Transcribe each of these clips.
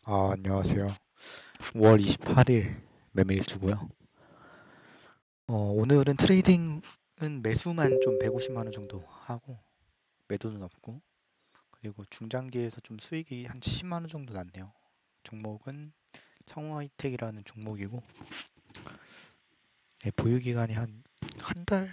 안녕하세요. 5월 28일 매매일주고요. 오늘은 트레이딩은 매수만 좀 150만 원 정도 하고 매도는 없고 그리고 중장기에서 좀 수익이 한 70만 원 정도 났네요. 종목은 성우하이텍이라는 종목이고 네, 보유 기간이 한 달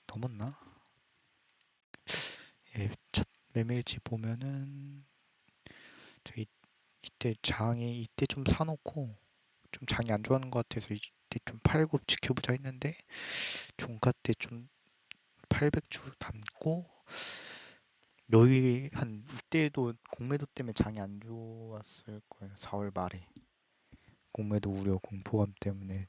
넘었나? 예, 첫 매매일지 보면은 저희 이때 장이 이때 좀 사놓고 좀 장이 안 좋아하는 것 같아서 이때 좀 팔고 지켜보자 했는데 종가 때 좀 800주 담고 여기 한 이때도 공매도 때문에 장이 안 좋았을 거예요. 4월 말에 공매도 우려 공포감 때문에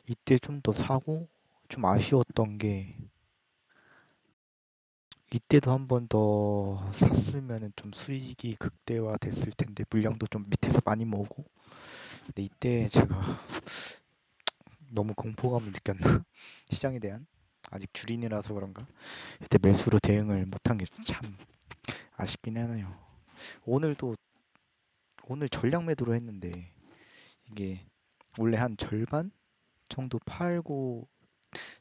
이때 좀 더 사고 좀 아쉬웠던 게 이때도 한 번 더 샀으면은 좀 수익이 극대화 됐을 텐데 물량도 좀 밑에서 많이 모으고 근데 이때 제가 너무 공포감을 느꼈나 시장에 대한 아직 주린이라서 그런가 이때 매수로 대응을 못한 게 참 아쉽긴 하네요. 오늘도 오늘 전량 매도를 했는데 이게 원래 한 절반 정도 팔고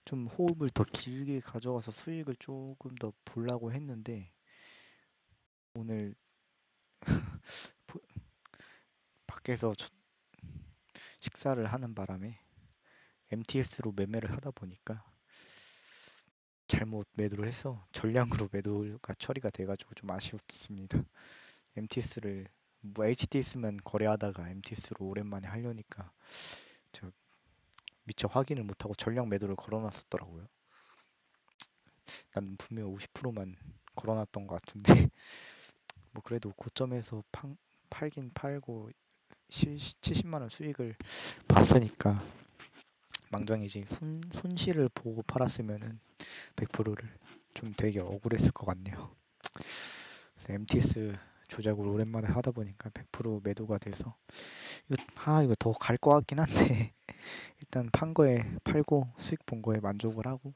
좀 호흡을 더 길게 가져가서 수익을 조금 더 보려고 했는데 오늘 밖에서 식사를 하는 바람에 MTS로 매매를 하다 보니까 잘못 매도를 해서 전량으로 매도가 처리가 돼가지고 좀 아쉬웠습니다. MTS를 뭐 HTS만 거래하다가 MTS로 오랜만에 하려니까 저 미처 확인을 못하고 전량 매도를 걸어놨었더라고요. 난 분명 50%만 걸어놨던 것 같은데 뭐 그래도 고점에서 팔긴 팔고 70만 원 수익을 봤으니까 망정이지 손실을 보고 팔았으면은 100%를 좀 되게 억울했을 것 같네요. 그래서 MTS 조작을 오랜만에 하다 보니까 100% 매도가 돼서 이거 더 갈 것 같긴 한데 일단 판 거에 팔고 수익 본 거에 만족을 하고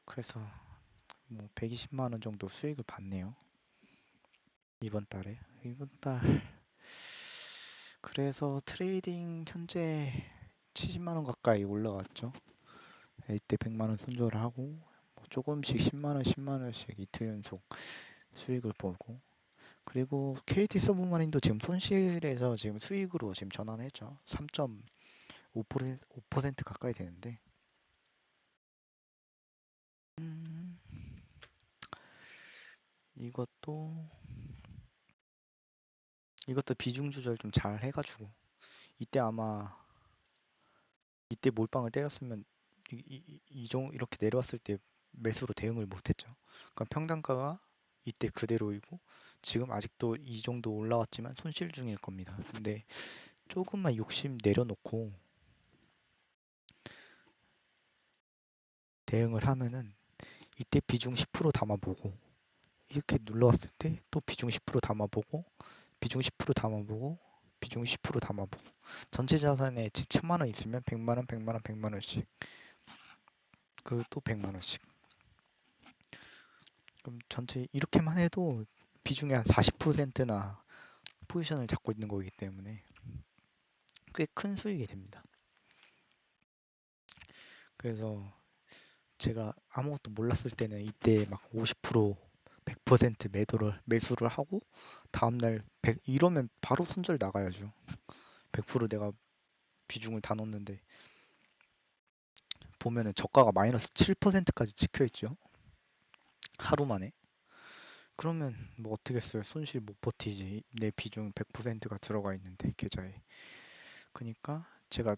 그래서 뭐 120만 원 정도 수익을 봤네요. 이번 달에 이번 달 그래서 트레이딩 현재 70만 원 가까이 올라왔죠. 이때 100만 원 손절을 하고 뭐 조금씩 10만 원, 10만 원씩 이틀 연속 수익을 보고 그리고 KT 서브마린도 지금 손실에서 지금 수익으로 지금 전환을 했죠. 3.5% 가까이 되는데 음, 이것도 이것도 비중 조절 좀 잘 해가지고 이때 아마 이때 몰빵을 때렸으면 이렇게 내려왔을 때 매수로 대응을 못했죠. 그러니까 평단가가 이때 그대로이고 지금 아직도 이 정도 올라왔지만 손실 중일 겁니다. 근데 조금만 욕심 내려놓고 대응을 하면은 이때 비중 10% 담아보고 이렇게 눌러왔을 때 또 비중 10% 담아보고 비중 10% 담아보고 비중 10% 담아보고 전체 자산에 즉 1000만 원 있으면 100만 원, 100만 원, 100만 원씩 그리고 또 100만 원씩 그럼 전체 이렇게만 해도 비중의 한 40%나 포지션을 잡고 있는 거기 때문에 꽤 큰 수익이 됩니다. 그래서 제가 아무것도 몰랐을 때는 이때 막 50%, 100% 매수를 하고 다음날 100 이러면 바로 손절 나가야죠. 100% 내가 비중을 다 넣었는데 보면은 저가가 마이너스 7%까지 찍혀 있죠. 하루 만에. 그러면 뭐 어떻겠어요. 손실 못 버티지. 내 비중 100%가 들어가 있는데 계좌에. 그러니까 제가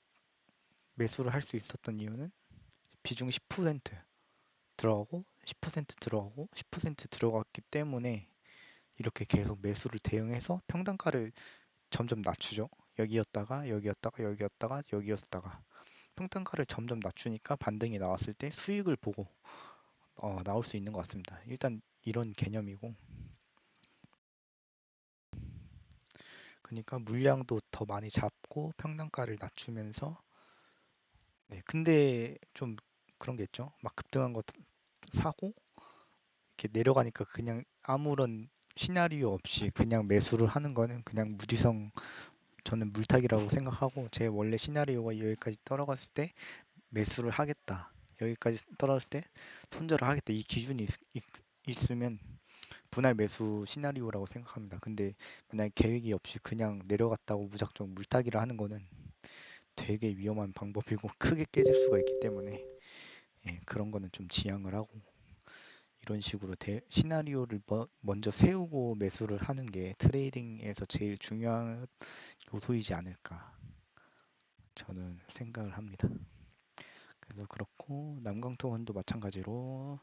매수를 할 수 있었던 이유는 비중 10% 들어가고 10% 들어가고 10% 들어갔기 때문에 이렇게 계속 매수를 대응해서 평단가를 점점 낮추죠. 여기였다가 여기였다가 여기였다가 여기였다가 평단가를 점점 낮추니까 반등이 나왔을 때 수익을 보고 나올 수 있는 것 같습니다. 일단 이런 개념이고 그러니까 물량도 더 많이 잡고 평단가를 낮추면서 네, 근데 좀 그런 게 있죠. 막 급등한 거 사고 이렇게 내려가니까 그냥 아무런 시나리오 없이 그냥 매수를 하는 거는 그냥 무지성, 저는 물타기라고 생각하고, 제 원래 시나리오가 여기까지 떨어갔을 때 매수를 하겠다, 여기까지 떨어졌을 때 손절을 하겠다, 이 기준이 있으면 분할 매수 시나리오라고 생각합니다. 근데 만약에 계획이 없이 그냥 내려갔다고 무작정 물타기를 하는 거는 되게 위험한 방법이고 크게 깨질 수가 있기 때문에, 예, 그런 거는 좀 지양을 하고, 이런 식으로 시나리오를 먼저 세우고 매수를 하는 게 트레이딩에서 제일 중요한 요소이지 않을까 저는 생각을 합니다. 그래서 그렇고, 남강통원도 마찬가지로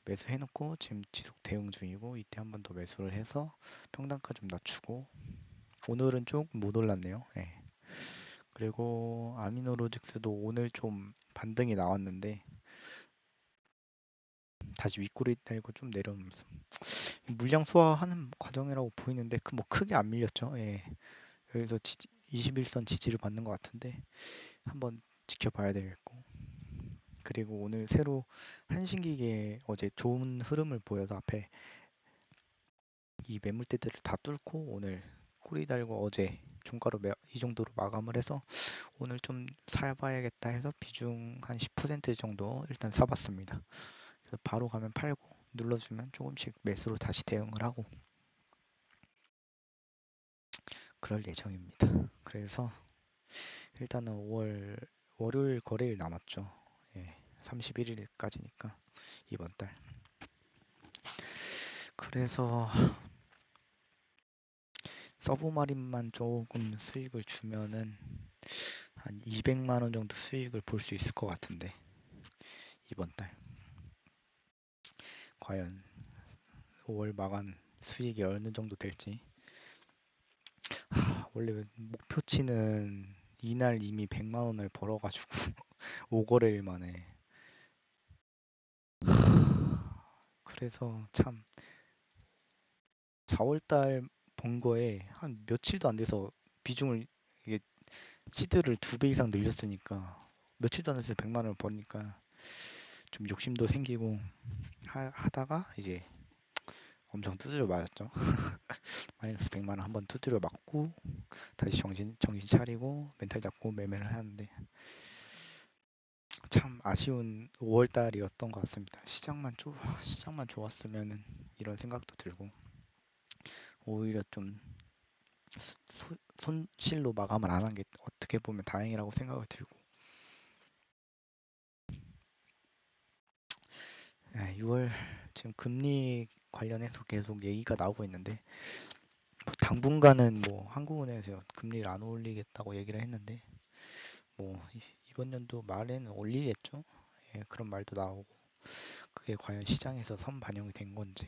매수해놓고 지금 지속 대응 중이고, 이때 한 번 더 매수를 해서 평단가 좀 낮추고, 오늘은 좀 못 올랐네요. 예. 그리고 아미노로직스도 오늘 좀 반등이 나왔는데 다시 윗꼬리 달고 좀 내려오면서 물량 소화하는 과정이라고 보이는데 그 뭐 크게 안 밀렸죠. 예. 여기서 21선 지지를 받는 것 같은데 한번 지켜봐야 되겠고, 그리고 오늘 새로 한신기계 어제 좋은 흐름을 보여서 앞에 이 매물대들을 다 뚫고 오늘 꼬리 달고 어제 종가로 이 정도로 마감을 해서 오늘 좀 사봐야겠다 해서 비중 한 10% 정도 일단 사봤습니다. 그래서 바로 가면 팔고 눌러주면 조금씩 매수로 다시 대응을 하고 그럴 예정입니다. 그래서 일단은 5월 월요일 거래일 남았죠. 예, 31일까지니까 이번 달. 그래서 서브마린만 조금 수익을 주면은 한 200만 원 정도 수익을 볼 수 있을 것 같은데 이번 달 과연 5월 마감 수익이 어느 정도 될지. 원래 목표치는 이날 이미 100만 원을 벌어가지고 5거래일 만에. 그래서 참 4월 달 번 거에 한 며칠도 안 돼서 비중을, 이게 시드를 2배 이상 늘렸으니까 며칠도 안 돼서 100만 원을 버니까 좀 욕심도 생기고 하다가 이제 엄청 두드려 맞았죠. 마이너스 100만 원 한번 두드려 맞고 다시 정신 차리고 멘탈 잡고 매매를 하는데 참 아쉬운 5월 달이었던 것 같습니다. 시장만 좋았으면은 이런 생각도 들고, 오히려 좀 손실로 마감을 안 한 게 어떻게 보면 다행이라고 생각을 들고, 6월 지금 금리 관련해서 계속 얘기가 나오고 있는데, 뭐 당분간은 뭐 한국은행에서 금리를 안 올리겠다고 얘기를 했는데 뭐 이번 연도 말에는 올리겠죠. 예, 그런 말도 나오고, 그게 과연 시장에서 선반영이 된 건지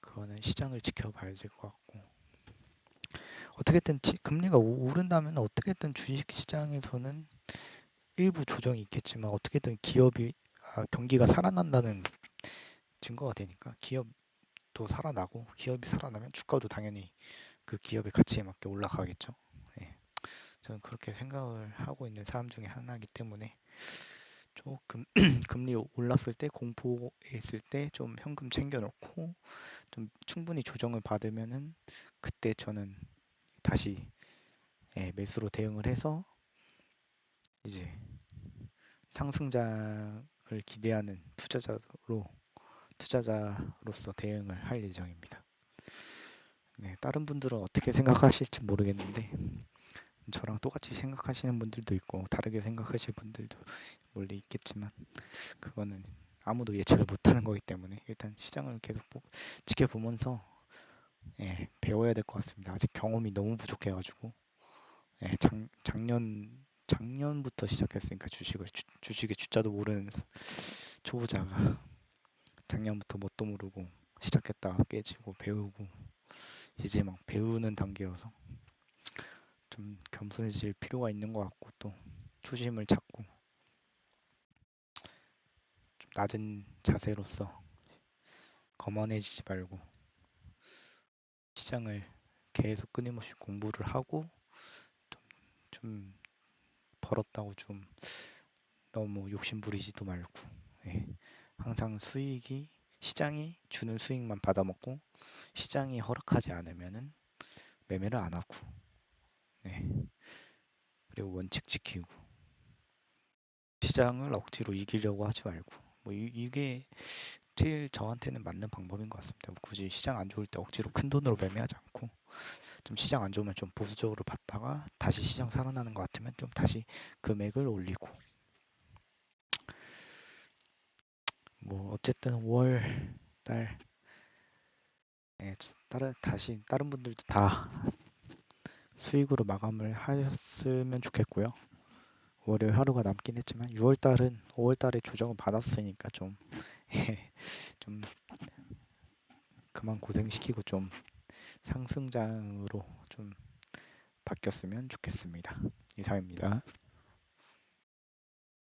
그거는 시장을 지켜봐야 될 것 같고, 어떻게든 금리가 오른다면 어떻게든 주식시장에서는 일부 조정이 있겠지만 어떻게든 경기가 살아난다는 증거가 되니까 기업도 살아나고, 기업이 살아나면 주가도 당연히 그 기업의 가치에 맞게 올라가겠죠. 예, 저는 그렇게 생각을 하고 있는 사람 중에 하나이기 때문에 조금 금리 올랐을 때 공포에 있을 때 좀 현금 챙겨놓고 좀 충분히 조정을 받으면은 그때 저는 다시, 예, 매수로 대응을 해서 이제 상승장을 기대하는 투자자로서 대응을 할 예정입니다. 네, 다른 분들은 어떻게 생각하실지 모르겠는데 저랑 똑같이 생각하시는 분들도 있고 다르게 생각하시는 분들도 물론 있겠지만 그거는 아무도 예측을 못하는 거기 때문에 일단 시장을 계속 지켜보면서, 예, 배워야 될 것 같습니다. 아직 경험이 너무 부족해가지고, 예, 작년부터 시작했으니까 주식의 주자도 모르는 초보자가 작년부터 뭣도 모르고 시작했다가 깨지고 배우고 이제 막 배우는 단계여서 좀 겸손해질 필요가 있는 것 같고, 또 초심을 찾고 좀 낮은 자세로서 거만해지지 말고 시장을 계속 끊임없이 공부를 하고 좀 벌었다고 좀 너무 욕심 부리지도 말고, 예, 항상 시장이 주는 수익만 받아먹고 시장이 허락하지 않으면은 매매를 안 하고, 네. 그리고 원칙 지키고 시장을 억지로 이기려고 하지 말고 뭐 이게 제일 저한테는 맞는 방법인 것 같습니다. 뭐 굳이 시장 안 좋을 때 억지로 큰 돈으로 매매하지 않고 좀 시장 안 좋으면 좀 보수적으로 봤다가 다시 시장 살아나는 것 같으면 좀 다시 금액을 올리고 뭐 어쨌든 5월 달 예, 다른 분들도 다 수익으로 마감을 하셨으면 좋겠고요. 월요일 하루가 남긴 했지만 6월 달은 5월 달에 조정을 받았으니까 좀 예, 좀 그만 고생시키고 좀 상승장으로 좀 바뀌었으면 좋겠습니다. 이상입니다.